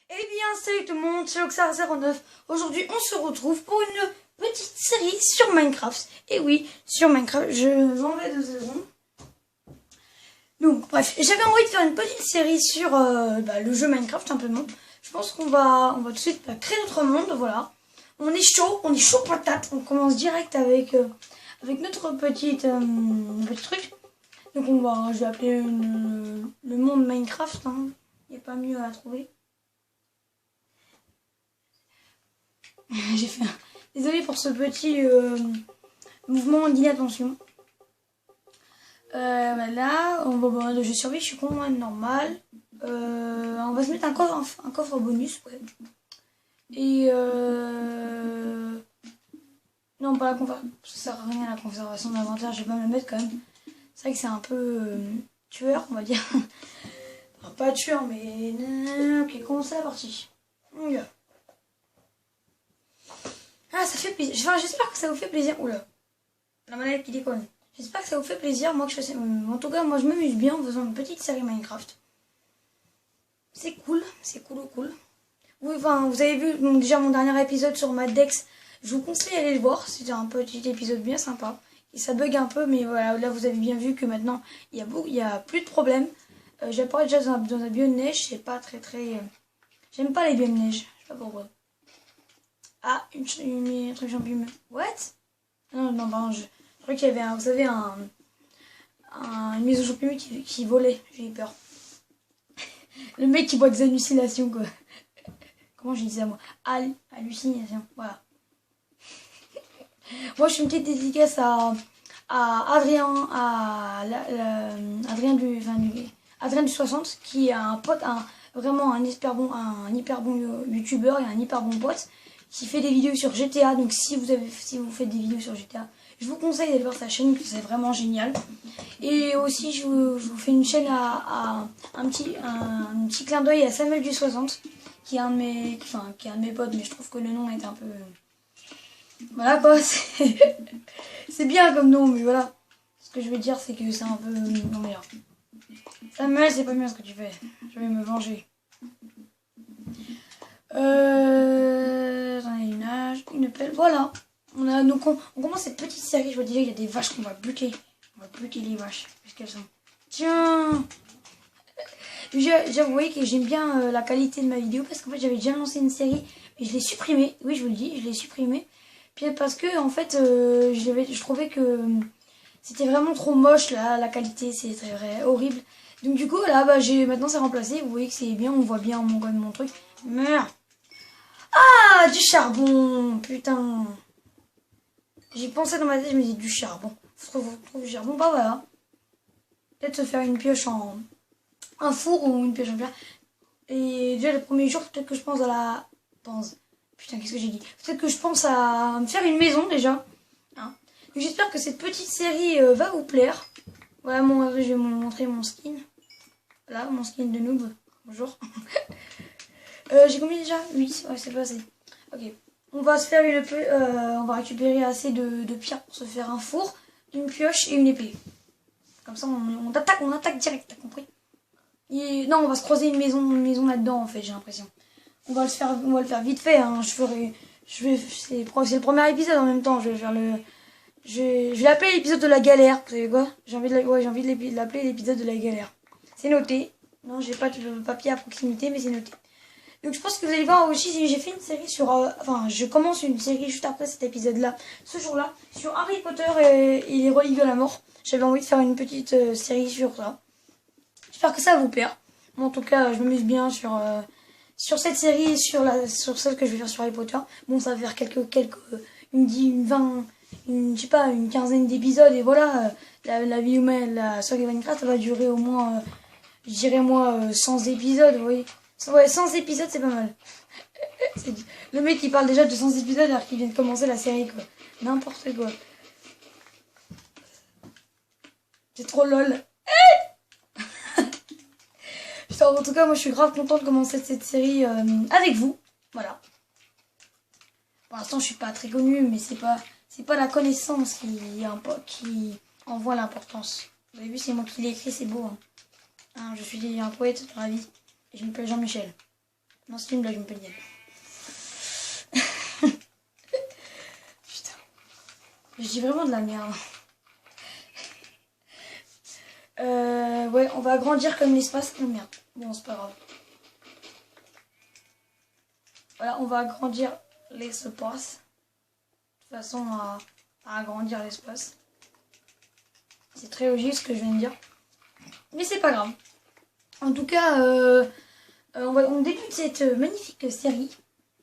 Eh bien, salut tout le monde, c'est Loxar09. Aujourd'hui, on se retrouve pour une petite série sur Minecraft. Et oui, sur Minecraft, je m'en vais 2 secondes. Donc, bref, j'avais envie de faire une petite série sur le jeu Minecraft, simplement. Je pense qu'on va tout de suite créer notre monde, voilà. On est chaud patate. On commence direct avec notre petit truc. Donc, je vais appeler le monde Minecraft, hein. Il n'y a pas mieux à trouver. J'ai fait un... Désolée pour ce petit mouvement d'inattention. Là, je survie, je suis con, normal. On va se mettre un coffre bonus, ouais. Et non, pas la conservation. Ça sert à rien la conservation de l'inventaire, je vais pas me le mettre quand même. C'est vrai que c'est un peu tueur, on va dire. Enfin, pas tueur, mais... Ok, commencer la partie. Oula. Ah, ça fait plaisir. Enfin, j'espère que ça vous fait plaisir. Oula. La manette qui déconne. J'espère que ça vous fait plaisir. Moi, que je fais... En tout cas, moi, je m'amuse bien en faisant une petite série Minecraft. C'est cool. C'est cool. Oui, enfin, vous avez vu donc, déjà mon dernier épisode sur Mad Dex. Je vous conseille d'aller le voir. C'était un petit épisode bien sympa. Et ça bug un peu, mais voilà. Là, vous avez bien vu que maintenant, il y a plus de problèmes. J'apparais déjà dans un biome neige. C'est pas très... J'aime pas les biomes neige. Je sais pas pourquoi. Ah, une truc champignon. What? Non, pardon, je croyais qu'il y avait, vous savez, une maison champignon qui volait. J'ai eu peur. Le mec qui boit des hallucinations, quoi. Comment j'ai dit ça, moi? Hallucination, voilà. Moi, je suis une petite dédicace à Adrien, Adrien du 60, qui est un pote, vraiment un hyper bon youtubeur et un hyper bon pote, qui fait des vidéos sur GTA. Donc si vous faites des vidéos sur GTA, je vous conseille d'aller voir sa chaîne, parce que c'est vraiment génial. Et aussi je vous fais une chaîne un petit clin d'œil à Samuel du 60, qui est un de mes potes, mais je trouve que le nom est un peu... Voilà quoi, c'est bien comme nom, mais voilà. Ce que je veux dire, c'est que c'est un peu... Non mais là. Samuel, c'est pas bien ce que tu fais. Je vais me venger. J'en ai une hache, une pelle, voilà. On commence cette petite série. Je vois déjà qu'il y a des vaches qu'on va buter. On va buter les vaches. Puisqu'elles sont... Tiens. J'avoue que j'aime bien la qualité de ma vidéo. Parce qu'en fait, j'avais déjà lancé une série. Mais je l'ai supprimée. Oui, je vous le dis, je l'ai supprimée. Puis parce que, en fait, je trouvais que c'était vraiment trop moche, là, la qualité. C'est très horrible. Donc du coup, là, maintenant c'est remplacé. Vous voyez que c'est bien. On voit bien mon truc. Merde. Ah, du charbon, putain. J'ai pensé dans ma tête, je me dis du charbon. Faut trouver du charbon, bah voilà. Peut-être se faire une pioche un four ou une pioche en pierre. Et déjà le premier jour, peut-être que je pense à la... Putain, qu'est-ce que j'ai dit? Peut-être que je pense à me faire une maison déjà. Hein. J'espère que cette petite série va vous plaire. Voilà, je vais vous montrer mon skin. Là, mon skin de noob. Bonjour. J'ai combien déjà? 8, ouais, c'est pas assez. Ok. On va se faire on va récupérer assez de pierres pour se faire un four, une pioche et une épée. Comme ça, on attaque direct, t'as compris? Non, on va se creuser une maison là-dedans, en fait, j'ai l'impression. On va le faire vite fait, hein. C'est le premier épisode en même temps. Je vais l'appeler l'épisode de la galère. Vous savez quoi? J'ai envie de l'appeler l'épisode de la galère. C'est noté. Non, j'ai pas de papier à proximité, mais c'est noté. Donc je pense que vous allez voir aussi, j'ai fait une série sur... je commence une série juste après cet épisode-là, ce jour-là, sur Harry Potter et les reliques de la mort. J'avais envie de faire une petite série sur ça. J'espère que ça vous plaire. Moi, en tout cas, je m'amuse bien sur cette série, sur celle que je vais faire sur Harry Potter. Bon, ça va faire une quinzaine d'épisodes. Et voilà, la vie humaine, la saga Minecraft, ça va durer au moins, je dirais moi, 100 épisodes, vous voyez. Ouais, 100 épisodes, c'est pas mal. Le mec, il parle déjà de 100 épisodes alors qu'il vient de commencer la série, quoi. N'importe quoi. C'est trop lol. Putain, en tout cas, moi, je suis grave contente de commencer cette série avec vous. Voilà. Pour l'instant, je suis pas très connue, mais c'est pas la connaissance qui envoie l'importance. Vous avez vu, c'est moi qui l'ai écrit, c'est beau. Hein. Je suis un poète dans la vie. Et je m'appelle Jean-Michel. Non, c'est une blague, je me pénienne. Putain. Je dis vraiment de la merde. Ouais, on va agrandir comme l'espace. Oh merde. Bon, c'est pas grave. Voilà, on va agrandir l'espace. De façon à agrandir l'espace. C'est très logique ce que je viens de dire. Mais c'est pas grave. En tout cas, on débute cette magnifique série.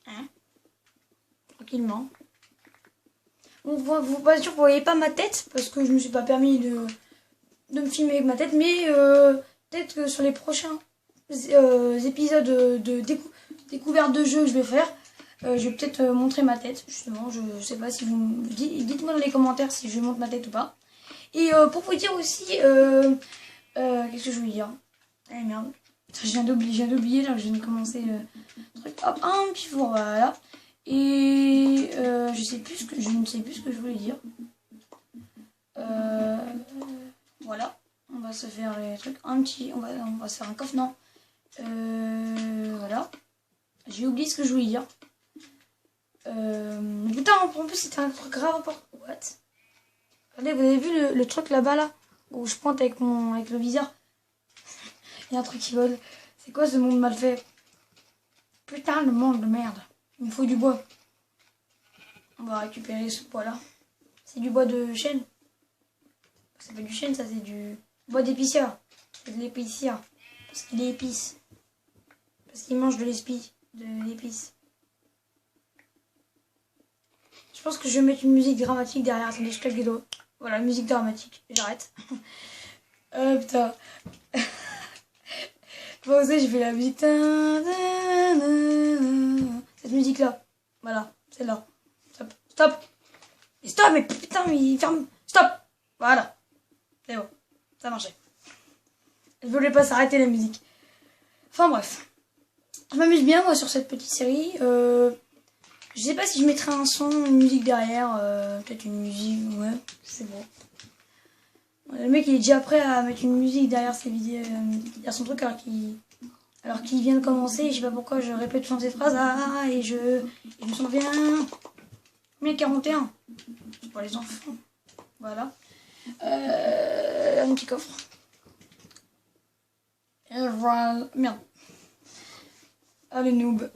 Hein, tranquillement. Vous pas sûr, vous voyez pas ma tête. Parce que je me suis pas permis de me filmer avec ma tête. Mais peut-être que sur les prochains épisodes de découverte de jeux que je vais faire, je vais peut-être montrer ma tête. Justement, je sais pas si vous... Dites-moi dans les commentaires si je montre ma tête ou pas. Et pour vous dire aussi... qu'est-ce que je voulais dire? Eh merde. Je viens d'oublier là, je viens de commencer le truc. Hop, un petit four, voilà. Et je ne sais plus ce que je voulais dire. Voilà. On va se faire les trucs. On va se faire un coffre, non. Voilà. J'ai oublié ce que je voulais dire. Putain, en plus c'était un truc grave important. What? Regardez, vous avez vu le truc là-bas là? Où je pointe avec le viseur. Il y a un truc qui vole. C'est quoi ce monde mal fait? Putain, le monde de merde. Il me faut du bois. On va récupérer ce bois là. C'est du bois de chêne. C'est pas du chêne, ça c'est du bois d'épicière. C'est de l'épicière. Parce qu'il est épice. Parce qu'il mange de l'épice. Je pense que je vais mettre une musique dramatique derrière. Attendez, je claque les doigts. Voilà, musique dramatique. J'arrête. Putain. Bon, vous savez, j'ai fait la musique. Cette musique là. Voilà, celle-là. Stop. Stop. Et stop, mais putain, mais il ferme. Stop. Voilà. C'est bon. Ça marchait. Je voulais pas s'arrêter la musique. Enfin bref. Je m'amuse bien moi sur cette petite série. Je sais pas si je mettrai un son, une musique derrière. Peut-être une musique, ouais, c'est bon. Le mec il est déjà prêt à mettre une musique derrière ses vidéos, derrière son truc alors qu'il vient de commencer. Je sais pas pourquoi je répète toutes ces phrases. Et je me souviens. Combien 41? C'est pour les enfants. Voilà. Un petit coffre. Et voilà. Merde. Allez noob.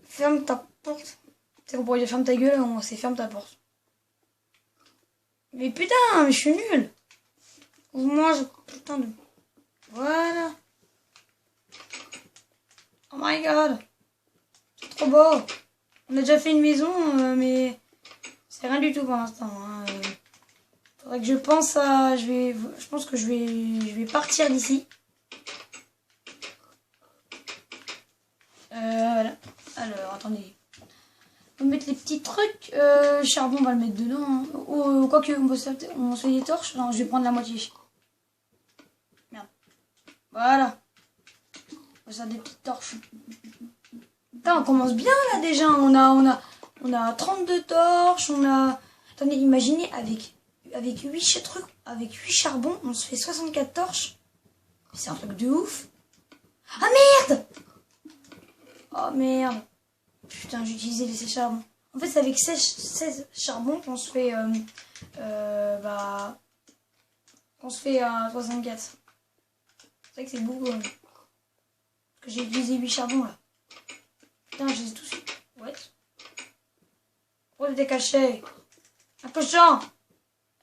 Ferme ta porte. C'est qu'on pourrait dire ferme ta gueule, c'est ferme ta porte. Mais putain, mais je suis nulle. Moi, putain de... Voilà. Oh my god. C'est trop beau. On a déjà fait une maison, mais c'est rien du tout pour l'instant. Hein. Faudrait que je pense à... Je pense que je vais partir d'ici. Voilà. Alors, attendez. On va mettre les petits trucs. Charbon, on va le mettre dedans. Hein. Quoique, on se fait des torches. Non, je vais prendre la moitié. Merde. Voilà. On va faire des petites torches. Putain, on commence bien là déjà. On a 32 torches. On a... Attendez, imaginez, avec 8 trucs, avec 8 charbons, on se fait 64 torches. C'est un truc de ouf. Ah merde! Oh merde. Putain, j'ai utilisé les charbons. En fait, c'est avec 16 charbons qu'on se fait... qu'on se fait 64. C'est vrai que c'est beaucoup. Parce que j'ai utilisé 8 charbons, là. Putain, je les ai tous... What? Pourquoi t'es caché? Un cochon!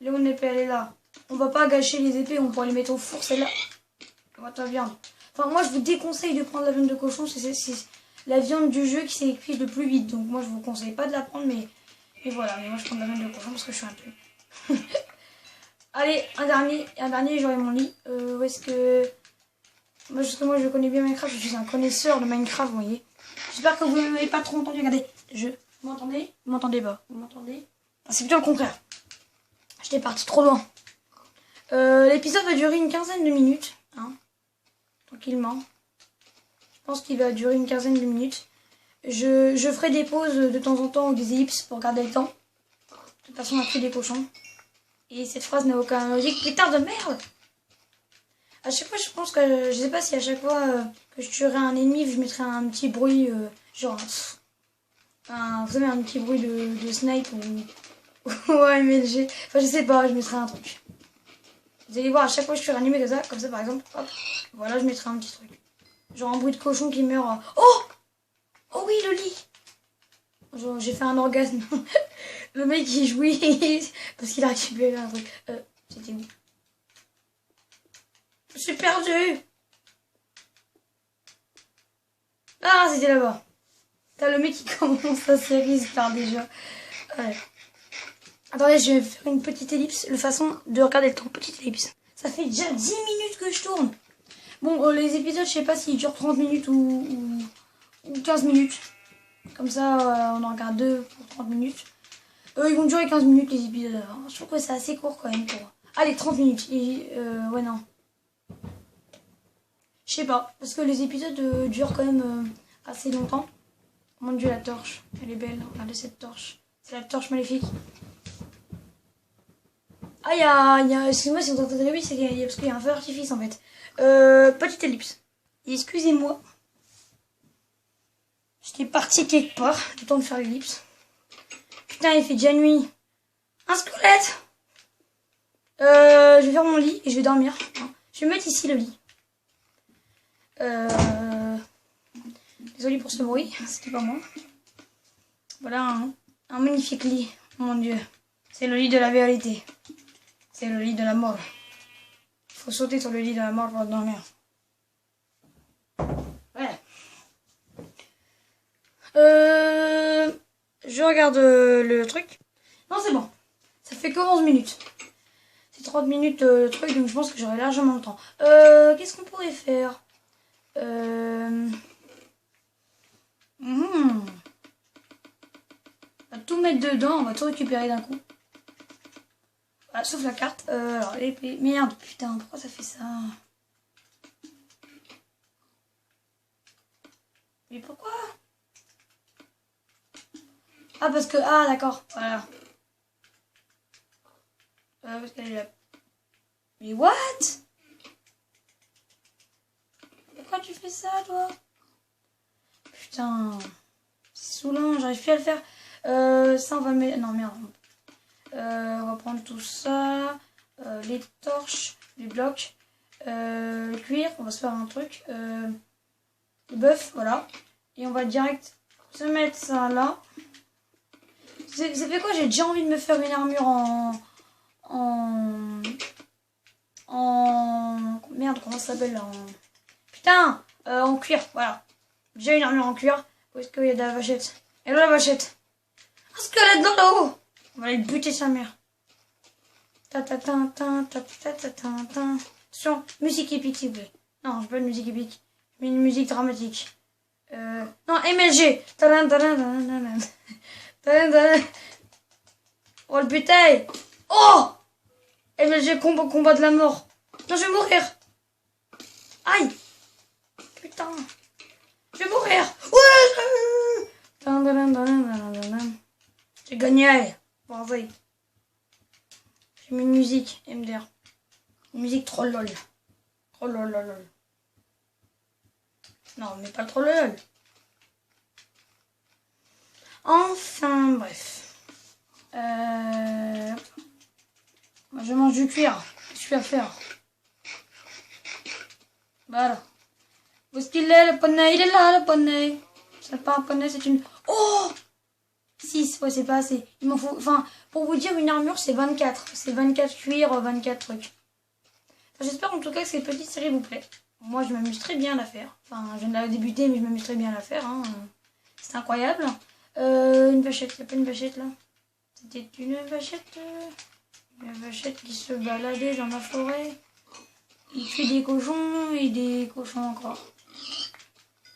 Léon épée, elle est là. On va pas gâcher les épées, on pourra les mettre au four, celle-là. On va ta viande. Enfin, moi, je vous déconseille de prendre la viande de cochon, c'est la viande du jeu qui s'est cuite le plus vite. Donc moi je vous conseille pas de la prendre, mais voilà. Mais moi je prends de la viande de cochon parce que je suis un peu. Allez, un dernier, j'aurai mon lit. Où est-ce que... Moi je connais bien Minecraft, je suis un connaisseur de Minecraft, vous voyez. J'espère que vous ne m'avez pas trop entendu. Regardez, vous m'entendez? Vous m'entendez pas? Vous m'entendez? Ah, c'est plutôt le contraire. J'étais parti trop loin. L'épisode va durer une quinzaine de minutes. Hein, tranquillement. Je pense qu'il va durer une quinzaine de minutes. Je ferai des pauses de temps en temps ou des ellipses pour garder le temps. De toute façon, on a pris des cochons. Et cette phrase n'a aucun logique. Putain de merde! À chaque fois, je pense que... Je sais pas si à chaque fois que je tuerais un ennemi, je mettrais un petit bruit, genre... vous savez, un petit bruit de snipe ou AMLG. Enfin, je sais pas, je mettrais un truc. Vous allez voir, à chaque fois que je tuerais un ennemi comme ça par exemple, hop, voilà, je mettrais un petit truc. Genre un bruit de cochon qui meurt. Oh! Oh oui, le lit! Genre, j'ai fait un orgasme. Le mec, il jouit parce qu'il a récupéré un truc. C'était où? Je suis perdu! Ah, c'était là-bas. T'as le mec qui commence sa série, il se perd déjà. Ouais. Attendez, je vais faire une petite ellipse. La façon de regarder le temps. Petite ellipse. Ça fait déjà 10 minutes que je tourne. Bon, les épisodes, je sais pas s'ils durent 30 minutes ou 15 minutes. Comme ça, on en regarde 2 pour 30 minutes. Ils vont durer 15 minutes les épisodes. Je trouve que c'est assez court quand même pour... Allez, 30 minutes. Ouais, non. Je sais pas. Parce que les épisodes durent quand même assez longtemps. Mon dieu, la torche. Elle est belle. Regardez cette torche. C'est la torche maléfique. Ah, il y a... Excusez-moi si vous entendez oui, c'est parce qu'il y a un feu d'artifice en fait. Petite ellipse. Excusez-moi. J'étais parti quelque part. Le temps de faire l'ellipse. Putain, il fait déjà nuit. Un squelette. Je vais faire mon lit et je vais dormir. Je vais mettre ici le lit. Désolée pour ce bruit, c'était pas moi. Voilà un magnifique lit, mon dieu. C'est le lit de la vérité. C'est le lit de la mort. Il faut sauter sur le lit de la mort pour dormir. Voilà. Je regarde le truc. Non, c'est bon. Ça fait que 11 minutes. C'est 30 minutes le truc, donc je pense que j'aurai largement le temps. Qu'est-ce qu'on pourrait faire On va tout mettre dedans, on va tout récupérer d'un coup. Voilà, sauf la carte. Alors, l'épée. Merde, putain, pourquoi ça fait ça? Mais pourquoi? Ah, parce que... Ah, d'accord, voilà. Parce qu'elle est là. Mais what? Pourquoi tu fais ça, toi? Putain. C'est saoulant, j'arrive plus à le faire. Ça, on va mettre... Non, merde. On va prendre tout ça. Les torches, les blocs. Le cuir, on va se faire un truc. Le bœuf, voilà. Et on va direct se mettre ça là. Ça fait quoi? J'ai déjà envie de me faire une armure en... Merde, comment ça s'appelle là? Putain, en cuir, voilà. J'ai une armure en cuir. Où est-ce qu'il y a de la vachette? Et là, la vachette. Un squelette dans l'eau. On va aller buter sa mère. Attention, musique épique, s'il vous plaît. Non, je veux pas de musique épique. Mais une musique dramatique. Non, MLG. Oh, le bétail. Oh, MLG, combat de la mort. Non, je vais mourir. Aïe. Putain. Je vais mourir. Ouais. J'ai gagné. Bravo. J'ai mis une musique, MDR. Une musique trop lol. Trop lol lol. Non, mais pas trop lol. Enfin, bref. Moi, je mange du cuir. Qu'est-ce que je vais faire? Voilà. Où est-ce qu'il est, le poney? Il est là, le poney. C'est pas un poney, c'est une... Oh! 6, ouais, c'est pas assez. Il m'en faut... Enfin, pour vous dire, une armure, c'est 24. C'est 24 cuir, 24 trucs. Enfin, j'espère en tout cas que cette petite série vous plaît. Moi, je m'amuse très bien à la faire. Enfin, je viens de la débuter, mais je m'amuse très bien à la faire. Hein. C'est incroyable. Une vachette. Il n'y a pas une vachette, là? C'était une vachette. Une vachette qui se baladait dans la forêt. Il tue des cochons et des cochons encore.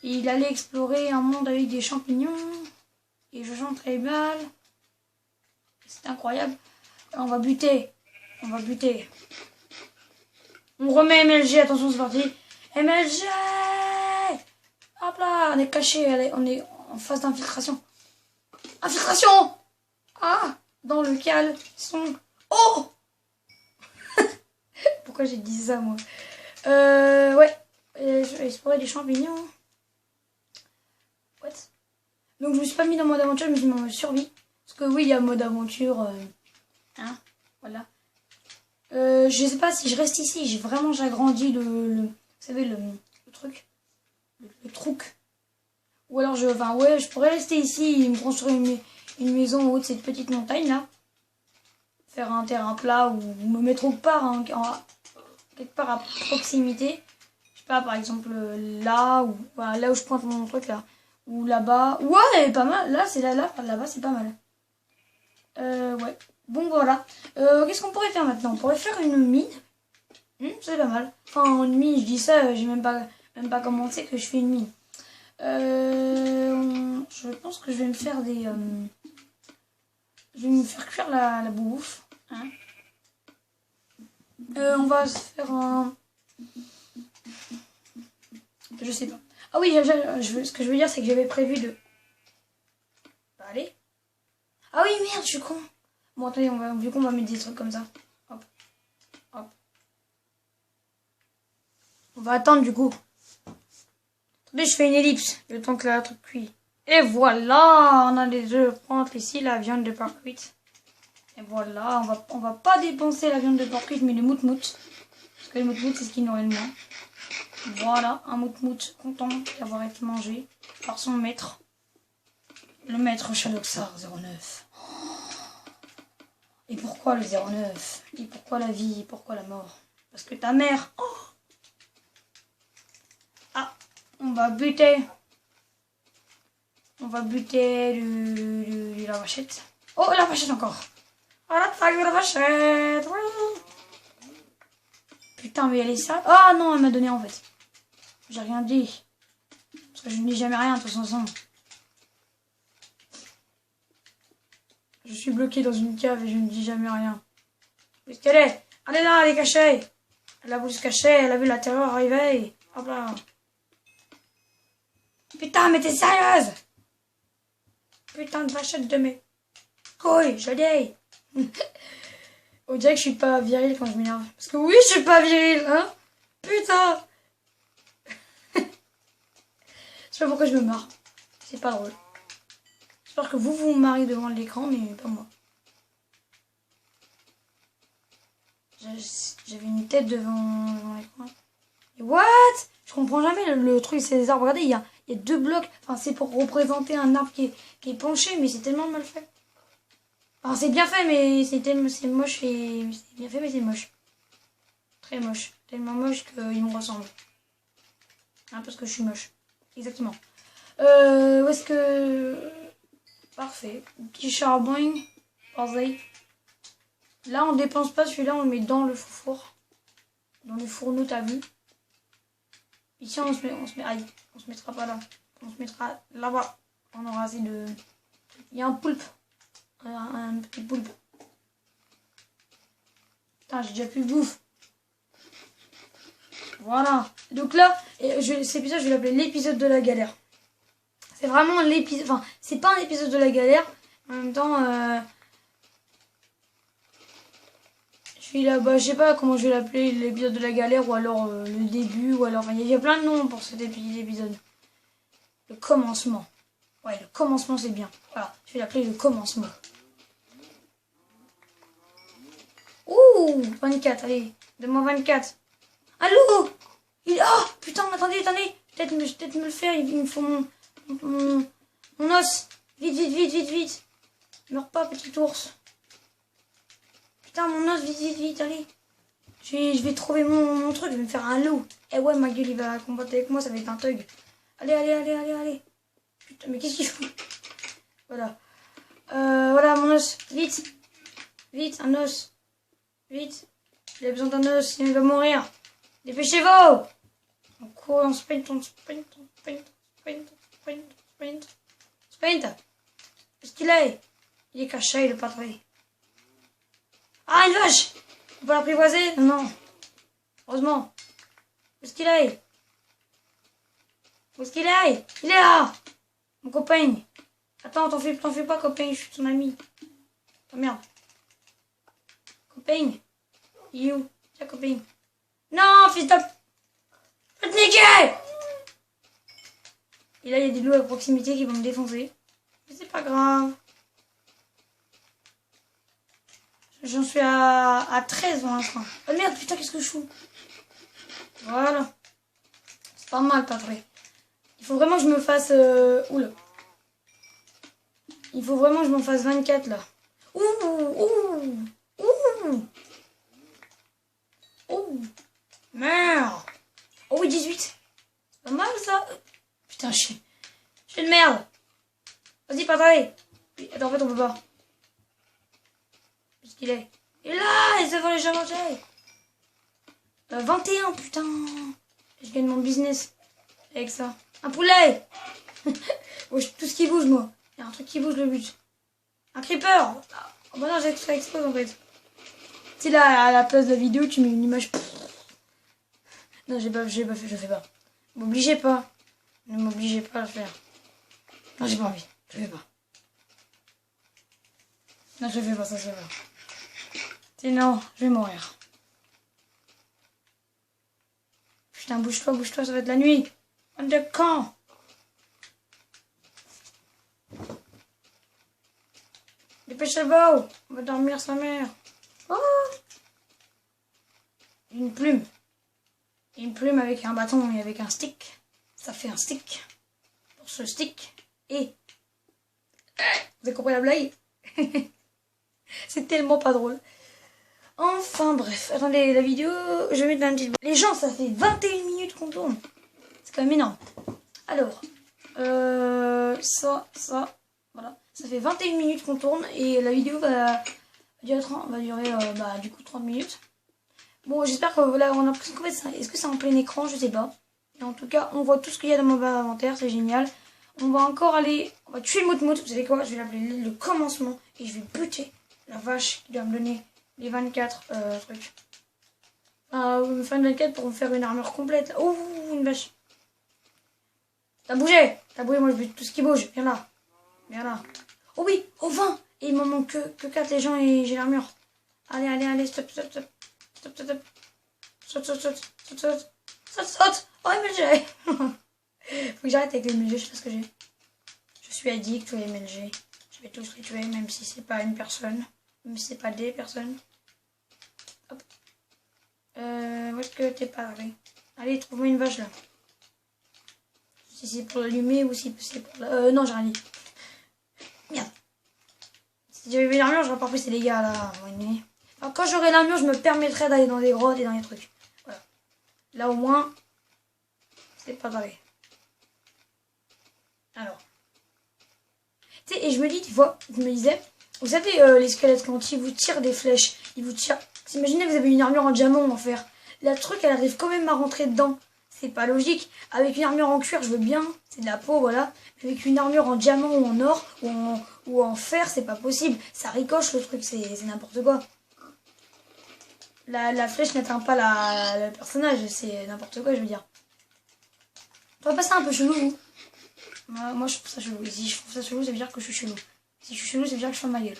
Et il allait explorer un monde avec des champignons. Et je chante très mal. C'est incroyable. On va buter. On va buter. On remet MLG. Attention, c'est parti. MLG! Hop là, on est caché. On est en phase d'infiltration. Infiltration! Ah! Dans le caleçon. Oh! Pourquoi j'ai dit ça, moi? Ouais. Je vais explorer des champignons. What? Donc je me suis pas mis dans mode aventure, je me suis mis en mode survie. Parce que oui, il y a mode aventure. Hein? Voilà. Je sais pas si je reste ici. J'agrandis vous savez, le truc. Le truc. Ou alors enfin ouais, je pourrais rester ici et me construire une maison au haut de cette petite montagne là. Faire un terrain plat ou me mettre autre part, hein, quelque part à proximité. Je sais pas, par exemple là, ou voilà, là où je pointe mon truc là. Ou là-bas. Ouais, pas mal. Là, c'est là-bas, c'est pas mal. Ouais. Bon, voilà. Qu'est-ce qu'on pourrait faire maintenant? On pourrait faire une mine. C'est pas mal. Enfin, une mine, je dis ça, j'ai même pas commencé que je fais une mine. Je pense que je vais me faire des... je vais me faire cuire la bouffe. Hein. On va se faire un... Je sais pas. Ah oui, ce que je veux dire, c'est que j'avais prévu de... Allez. Ah oui, merde, je suis con. Bon, attendez, vu qu'on va mettre des trucs comme ça. Hop. Hop. On va attendre du coup. Attendez, je fais une ellipse. Le temps que la truc cuit. Et voilà, on a les œufs. Prendre ici la viande de porc cuite. Et voilà, on va pas dépenser la viande de porc cuite, mais les moutmout. Parce que les moutmout, c'est ce qui nourrit le moins. Voilà, un moutmout content d'avoir été mangé par son maître. Le maître Shadowxar 09. Et pourquoi le 09? Et pourquoi la vie? Et pourquoi la mort? Parce que ta mère... Oh, ah, on va buter. On va buter la vachette. Oh, la vachette encore. Ah, l'attaque de la vachette. Putain, mais elle est sale. Ah non, elle m'a donné en fait. J'ai rien dit. Parce que je ne dis jamais rien de toute façon. Je suis bloqué dans une cave et je ne dis jamais rien. Où est-ce qu'elle est? Elle est là, elle est cachée. Elle a voulu se cacher, elle a vu la terreur arriver. Hop là. Putain, mais t'es sérieuse? Putain de vachette de mes couilles, je dis. On dirait que je suis pas viril quand je m'énerve. Parce que oui, je suis pas viril, hein? Putain. Je sais pas pourquoi je me marre. C'est pas drôle. J'espère que vous vous marrez devant l'écran, mais pas moi. J'avais une tête devant l'écran. Et what? Je comprends jamais le truc, c'est des arbres. Regardez, il y a 2 blocs. Enfin, c'est pour représenter un arbre qui est penché, mais c'est tellement mal fait. Enfin, c'est bien fait, mais c'est moche. C'est bien fait, mais c'est moche. Très moche. Tellement moche qu'il me ressemble. Hein, parce que je suis moche. Exactement. Où est-ce que... Parfait. Petit charbon. Parfait. Là, on dépense pas celui-là, on le met dans le four. Dans le fourneau, t'as vu? Ici, on se mettra pas là. On se mettra là-bas. On aura assez de... Il y a un poulpe. Un petit poulpe. Putain, j'ai déjà plus de bouffe. Voilà. Donc là, cet épisode, je vais l'appeler l'épisode de la galère. C'est vraiment l'épisode... Enfin, c'est pas un épisode de la galère. En même temps... Je suis là, bah, je sais pas comment je vais l'appeler, l'épisode de la galère, ou alors le début, ou alors... Il y a plein de noms pour cet épisode. Le commencement. Ouais, le commencement, c'est bien. Voilà, je vais l'appeler le commencement. Ouh, 24, allez, donne-moi 24. Allô? Oh, putain, attendez. Peut-être me le faire, il me faut mon os. Vite. Meurs pas, petit ours. Putain, mon os, vite, allez. Je vais trouver mon truc, je vais me faire un loup. Eh ouais, ma gueule, il va combattre avec moi, ça va être un thug. Allez. Putain, mais qu'est-ce qu'il fout? Voilà. Voilà, mon os. Vite, un os. Vite. Il a besoin d'un os, sinon il va mourir. Dépêchez-vous! On court, on sprint. Sprint. Où est-ce qu'il est? Il est caché, il est pas trouvé. Ah, une vache! On peut l'apprivoiser? Non. Heureusement. Où est-ce qu'il est? Il est là! Mon copain. Attends, t'en fais pas, copain, je suis ton ami. Oh merde. Copain. Il est où? Tiens, copain. Non, fils de... Je vais te niquer. Et là, il y a des loups à proximité qui vont me défoncer. Mais c'est pas grave. J'en suis à 13 pour l'instant. Oh merde, putain, qu'est-ce que je fous? Voilà. C'est pas mal, pas vrai. Il faut vraiment que je me fasse... Oula. Il faut vraiment que je m'en fasse 24, là. Ouh, ouh, ouh. Ouh. Merde. Oh oui, 18. C'est pas mal, ça. Putain, je suis une merde. Vas-y, partagez. Attends, en fait, on peut pas. Qu'est-ce qu'il est? Il est là, il se vole les gens manger. 21, putain. Je gagne mon business avec ça. Un poulet. Tout ce qui bouge, moi. Il y a un truc qui bouge, le but. Un creeper. Oh bah non, j'ai ça explose en fait. Tu sais, là, à la place de la vidéo, tu mets une image. Non, j'ai pas fait, je fais pas. M'obligez pas. Ne m'obligez pas à le faire. Non, j'ai pas envie. Je fais pas. Non, je fais pas, ça se fait pas. Sinon, je vais mourir. Putain, bouge-toi, ça va être la nuit. On de quand? Dépêchez-vous, on va dormir sa mère. Oh, une plume. Une plume avec un bâton et avec un stick. Ça fait un stick. Pour ce stick. Et... Vous avez compris la blague? C'est tellement pas drôle. Enfin bref, attendez, la vidéo, je vais mettre un petit... Les gens, ça fait 21 minutes qu'on tourne. C'est quand même énorme. Alors, ça, voilà. Ça fait 21 minutes qu'on tourne et la vidéo va durer, du coup 30 minutes. Bon, j'espère que là, on a l'impression qu'en fait, est-ce que c'est en plein écran? Je sais pas. Et en tout cas, on voit tout ce qu'il y a dans mon inventaire, c'est génial. On va encore aller, on va tuer le mout-mout. Vous savez quoi? Je vais l'appeler le commencement et je vais buter la vache qui doit me donner les 24 trucs. Fin de 24 pour me faire une armure complète. Oh, une vache. T'as bougé, moi je bute tout ce qui bouge. Viens là. Viens là. Oh oui, au 20. Et il m'en manque que 4 les gens et j'ai l'armure. Allez, stop. Saute. Oh, MLG. Faut que j'arrête avec les MLG, je sais pas ce que j'ai. Je suis addict aux MLG. Je vais tous les tuer, même si c'est pas une personne. Même si c'est pas des personnes. Hop. Où est-ce que t'es paré? Allez, trouve-moi une vache là. Si c'est pour l'allumer ou si c'est pour la... non, j'ai rien dit. Merde. Si j'avais l'armure, j'aurais pas pris ces dégâts là. Alors, quand j'aurai l'armure, je me permettrai d'aller dans les grottes et dans les trucs. Voilà. Là au moins, c'est pas pareil. Alors. Tu sais, et je me dis, des fois, je me disais, vous savez, les squelettes, quand ils vous tirent des flèches, ils vous tirent. Imaginez que vous avez une armure en diamant ou en fer. La truc, elle arrive quand même à rentrer dedans. C'est pas logique. Avec une armure en cuir, je veux bien. C'est de la peau, voilà. Mais avec une armure en diamant ou en or ou en fer, c'est pas possible. Ça ricoche le truc, c'est n'importe quoi. La flèche n'atteint pas le personnage, c'est n'importe quoi, je veux dire. On va passer un peu chelou, vous. Moi, je trouve ça chelou. Et si je trouve ça chelou, ça veut dire que je suis chelou. Si je suis chelou, ça veut dire que je ferme ma gueule.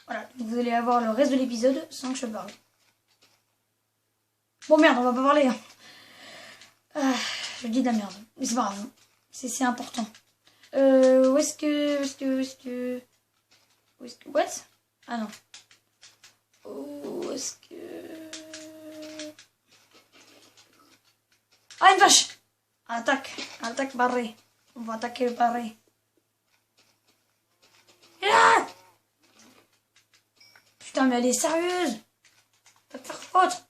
Voilà, donc vous allez avoir le reste de l'épisode sans que je parle. Bon, merde, on va pas parler. Je dis de la merde. Mais c'est pas grave. C'est important. Où est-ce que... What? Ah non. Où est-ce que... Ah, une vache! Attaque barré. On va attaquer le barré. Ah! Putain, mais elle est sérieuse! Pas te faire faute!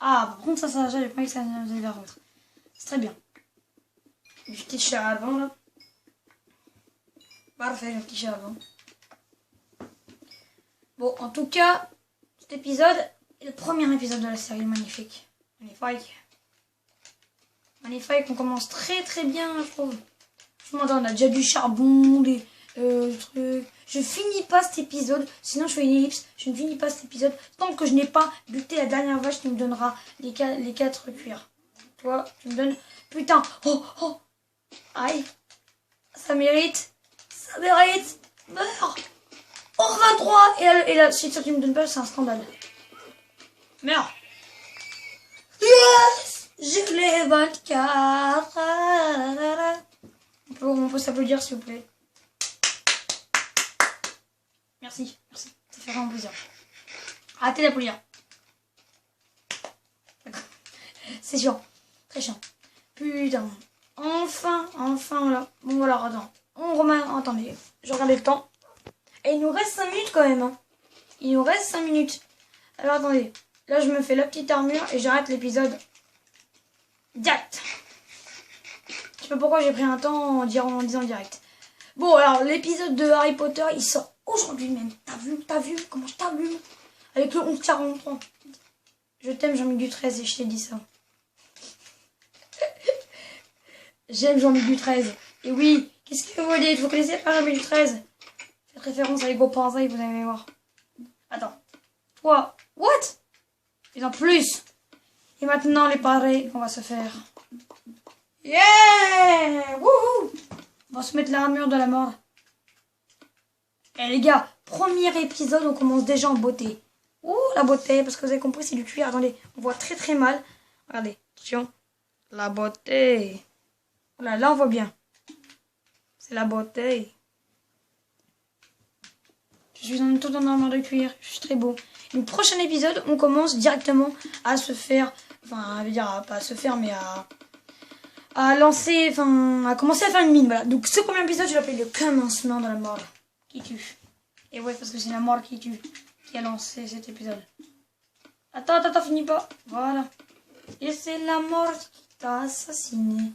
Ah, par contre, ça, j'ai pas envie que ça nous aille vers l'autre. C'est très bien. Le petit charbon, là. Parfait, le petit charbon. Bon, en tout cas, cet épisode est le premier épisode de la série. Magnifique. Magnifique, on commence très bien, je trouve. Franchement, on a déjà du charbon, des trucs. Je finis pas cet épisode, sinon je fais une ellipse. Je ne finis pas cet épisode tant que je n'ai pas buté la dernière vache qui me donnera les 4 cuirs. Toi, tu me donnes... Putain, oh. Aïe. Ça mérite. Meurs. Oh, 23. Et là, si ça tu me donnes pas, c'est un scandale. Meurs. Yes. J'ai les 24. On peut s'applaudir s'il vous plaît. Merci, merci. Ça fait vraiment plaisir. Arrêtez d'applaudir. C'est chiant. Très chiant. Putain. Enfin, voilà. Bon, voilà, attends. On remet. Attendez, je regardais le temps. Et il nous reste 5 minutes quand même. Hein. Il nous reste 5 minutes. Alors attendez. Là, je me fais la petite armure et j'arrête l'épisode. Direct. Je sais pas pourquoi j'ai pris un temps en disant direct. Bon, alors, l'épisode de Harry Potter, il sort aujourd'hui même. T'as vu comment je t'allume? Avec le 1143. Je t'aime, Jean-Michel du 13 et je t'ai dit ça. J'aime Jean-Michel du 13. Et oui, qu'est-ce que vous dites? Vous connaissez pas Jean-Michel du 13? Faites référence à Lego Pansy, vous allez voir. Attends. Toi, what? Et en plus. Et maintenant, les pareils qu'on va se faire. Yeah! Wouhou! On va se mettre l'armure de la mort. Eh les gars, premier épisode, on commence déjà en beauté. Ouh, la beauté, parce que vous avez compris, c'est du cuir. Attendez, on voit très très mal. Regardez, attention. La beauté. Voilà, là on voit bien. C'est la beauté. Je suis tout en armure de cuir. Je suis très beau. Et le prochain épisode, on commence directement à se faire... Enfin, je veux dire, pas à se faire, mais à lancer... Enfin, à commencer à faire une mine, voilà. Donc ce premier épisode, je l'appelle le commencement de la mort. Qui tue. Et ouais, parce que c'est la mort qui tue. Qui a lancé cet épisode. Attends, finis pas. Voilà. Et c'est la mort qui t'a assassiné.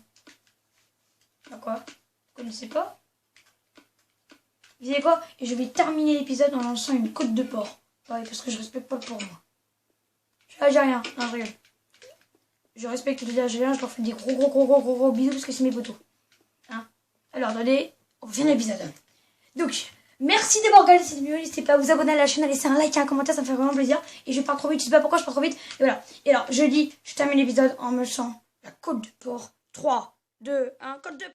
Bah quoi? Vous connaissez pas? Vous savez quoi? Et je vais terminer l'épisode en lançant une côte de porc. Ouais, parce que je respecte pas le porc, moi. Je suis algérien. Non, je rigole. Je respecte les Algériens, je leur fais des gros bisous parce que c'est mes potos. Hein? Alors, attendez, on finit l'épisode. Donc, merci d'avoir regardé cette vidéo. N'hésitez pas à vous abonner à la chaîne, à laisser un like et un commentaire, ça me fait vraiment plaisir. Et je pars trop vite, je sais pas pourquoi je pars trop vite. Et voilà. Et alors, je termine l'épisode en me chantant la côte de porc. 3, 2, 1, côte de porc.